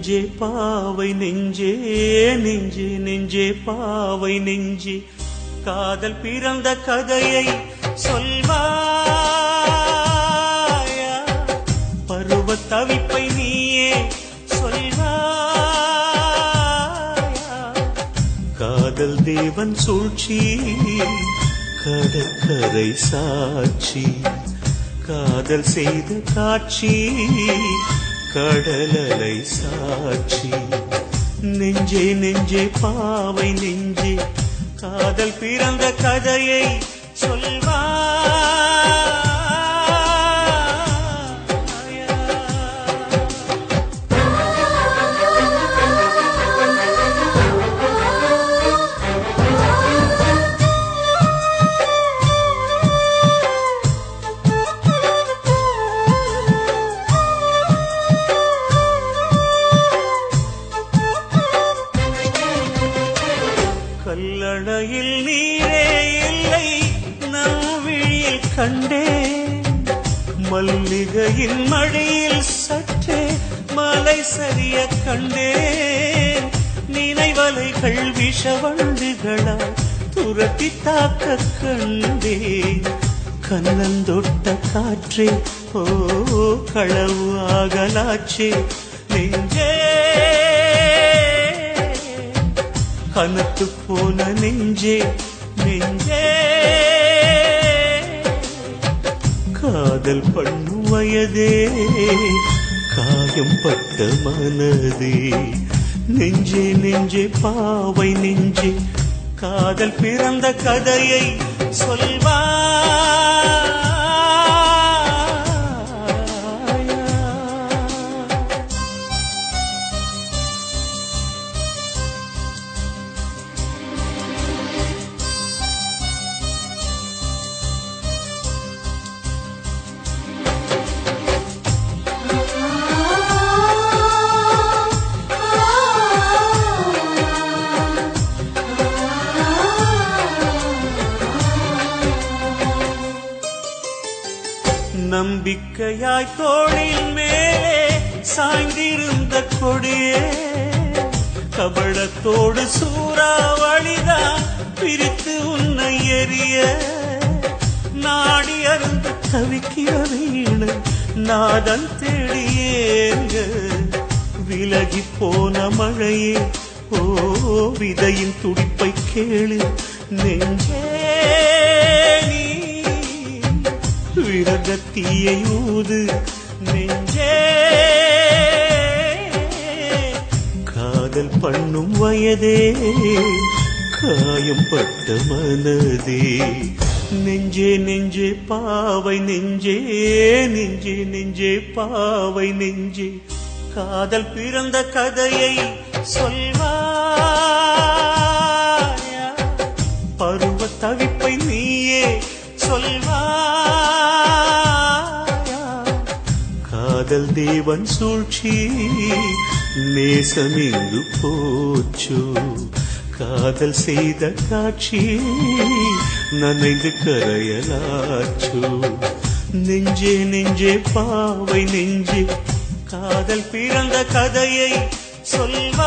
நெஞ்சே பாவை நெஞ்சே நெஞ்சே நெஞ்சே பாவை நெஞ்சே காதல் பிறந்த கதையை சொல்வாயா பருவ தவிப்பை நீயே சொல்வாயா காதல் தேவன் சூழ்ச்சி கடற்கரை சாட்சி காதல் செய்த காட்சி கடலலை சாட்சி நெஞ்சே நெஞ்சே பாவை நெஞ்சே காதல் பிறந்த கதையை சொல்வாயா கல்லணையில் நீரே இல்லை நவ்விழியில் கண்டேன் மல்லிகையின் மடியில் சற்றே மலை சரிய கண்டேன் நினைவலைகள் விஷவண்டுகளால் துரத்தி தாக்க கண்டேன் கண்ணந்தொட்ட காற்றே ஓ களவு ஆகலாச்சே நெஞ்சே கனத்து போன நெஞ்சே நெஞ்சே காதல் பண்ணு வயதே காயம் பட்ட மனதே நெஞ்சே நெஞ்சே பாவை நெஞ்சே காதல் பிறந்த கதையை சொல்வா நம்பிக்கையாய் தோளின் மேலே சாய்ந்திருந்த கொடியே கபடத்தோடு சூறாவளிதான் பிரித்து உன்னை எறிய நாடி அருந்து தவிக்கிற வீண நாதன் தேடியேங்க விலகி போன மழையே ஓ விதையின் துடிப்பை கேளு நெஞ்சே விரகத்தீயை ஊது நெஞ்சே காதல் பண்ணும் வயதே காயம் பட்ட மனதே நெஞ்சே நெஞ்சே பாவை நெஞ்சே நெஞ்சே நெஞ்சே பாவை நெஞ்சே காதல் பிறந்த கதையை சொல்வாயா பருவ தவிப்பை நீயே சொல்வாயா காதல் தேவன் சூழ்ச்சி நேசம் எங்கு போச்சோ காதல் செய்த காட்சி நனைந்து கரையலாச்சோ நெஞ்சே நெஞ்சே பாவை நெஞ்சே காதல் பிறந்த கதையை சொல்வா